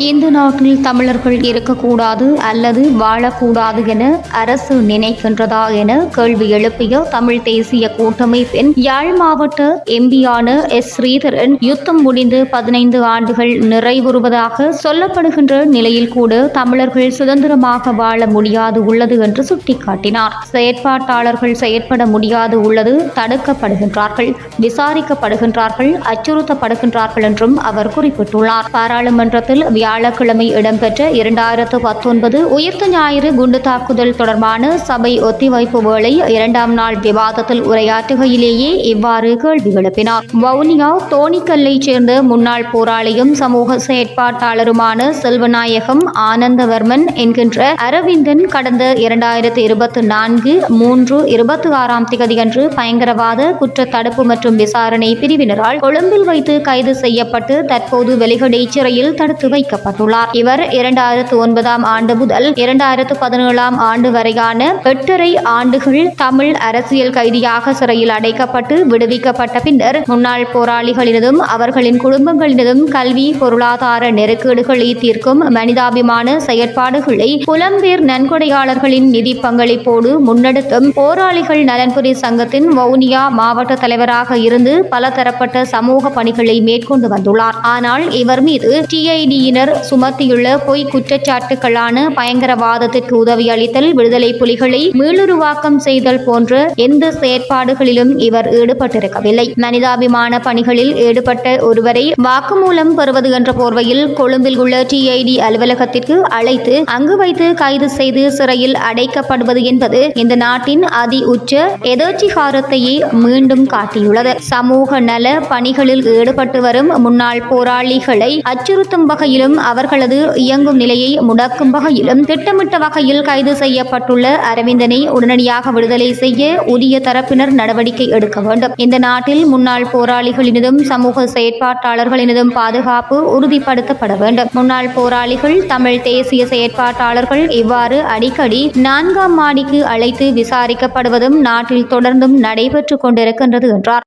இந்த நாட்டில் தமிழர்கள் இருக்கக்கூடாது அல்லது வாழக்கூடாது என அரசு நினைக்கின்றதா என கேள்வி எழுப்பிய தமிழ் தேசிய கூட்டமைப்பின் யாழ் மாவட்ட எம்பியான எஸ் ஸ்ரீதரன், யுத்தம் முடிந்து 15 ஆண்டுகள் நிறைவுறுவதாக சொல்லப்படுகின்ற நிலையில் கூட தமிழர்கள் சுதந்திரமாக வாழ முடியாது உள்ளது என்று சுட்டிக்காட்டினார். செயற்பாட்டாளர்கள் செயற்பட முடியாது உள்ளது, தடுக்கப்படுகின்றார்கள், விசாரிக்கப்படுகின்றார்கள், அச்சுறுத்தப்படுகின்றார்கள் என்றும் அவர் குறிப்பிட்டுள்ளார். பாராளுமன்றத்தில் வியாழக்கிழமை இடம்பெற்ற 2019 உயிர்த்த ஞாயிறு குண்டு தாக்குதல் தொடர்பான சபை ஒத்திவைப்பு வேளை 2ஆம் நாள் விவாதத்தில் உரையாற்றுகையிலேயே இவ்வாறு கேள்வி எழுப்பினார். வவுனியா தோணிக்கல்லைச் சேர்ந்த முன்னாள் போராளியும் சமூக செயற்பாட்டாளருமான செல்வநாயகம் ஆனந்தவர்மன் என்கின்ற அரவிந்தன் கடந்த 2024 3/26 தேதியன்று பயங்கரவாத குற்ற தடுப்பு மற்றும் விசாரணை பிரிவினரால் கொழும்பில் வைத்து கைது செய்யப்பட்டு தற்போது வெலிகடை சிறையில் தடுத்து வைக்கப்பட்டுள்ளார். இவர் 2009ஆம் ஆண்டு முதல் 2017ஆம் ஆண்டு வரையான 8.5 ஆண்டுகள் தமிழ் அரசியல் கைதியாக சிறையில் அடைக்கப்பட்டு விடுவிக்கப்பட்ட பின்னர் முன்னாள் போராளிகளினதும் அவர்களின் குடும்பங்களினதும் கல்வி பொருளாதார நெருக்கடிகளை தீர்க்கும் மனிதாபிமான செயற்பாடுகளை புலம்பெயர் நன்கொடையாளர்களின் நிதி பங்களிப்போடு முன்னெடுத்தும் போராளிகள் நலன்புரி சங்கத்தின் வவுனியா மாவட்ட தலைவராக இருந்து பலதரப்பட்ட சமூக பணிகளை மேற்கொண்டு வந்துள்ளார். ஆனால் இவர் மீது டிஐடியினர் சுமத்தியுள்ள பொய் குற்றச்சாட்டுகளான பயங்கரவாதத்திற்கு உதவி அளித்தல், விடுதலை புலிகளை மீளுருவாக்கம் செய்தல் போன்ற எந்த செயற்பாடுகளிலும் இவர் ஈடுபட்டிருக்கவில்லை. மனிதாபிமான பணிகளில் ஈடுபட்ட ஒருவரை வாக்குமூலம் பெறுவது என்ற போர்வையில் கொழும்பில் உள்ள டிஐடி அலுவலகத்திற்கு அழைத்து அங்கு வைத்து கைது செய்து சிறையில் அடைக்கப்படுவது என்பது இந்த நாட்டின் அதி உச்ச எதேச்சிகாரத்தையே மீண்டும் காட்டியுள்ளது. சமூக நல பணிகளில் ஈடுபட்டு வரும் முன்னாள் போராளிகளை அச்சுறுத்தும் வகையிலும் அவர்களது இயங்கும் நிலையை முடக்கும் வகையிலும் திட்டமிட்ட வகையில் கைது செய்யப்பட்டுள்ள அரவிந்தனை உடனடியாக விடுதலை செய்ய உரிய தரப்பினர் நடவடிக்கை எடுக்க வேண்டும். இந்த நாட்டில் முன்னாள் போராளிகளினதும் சமூக செயற்பாட்டாளர்களினதும் பாதுகாப்பு உறுதிப்படுத்தப்பட வேண்டும். முன்னாள் போராளிகள், தமிழ் தேசிய செயற்பாட்டாளர்கள் இவ்வாறு அடிக்கடி 4ஆம் மாடிக்கு அழைத்து விசாரிக்கப்படுவதும் நாட்டில் தொடர்ந்தும் நடைபெற்றுக் கொண்டிருக்கின்றது என்றார்.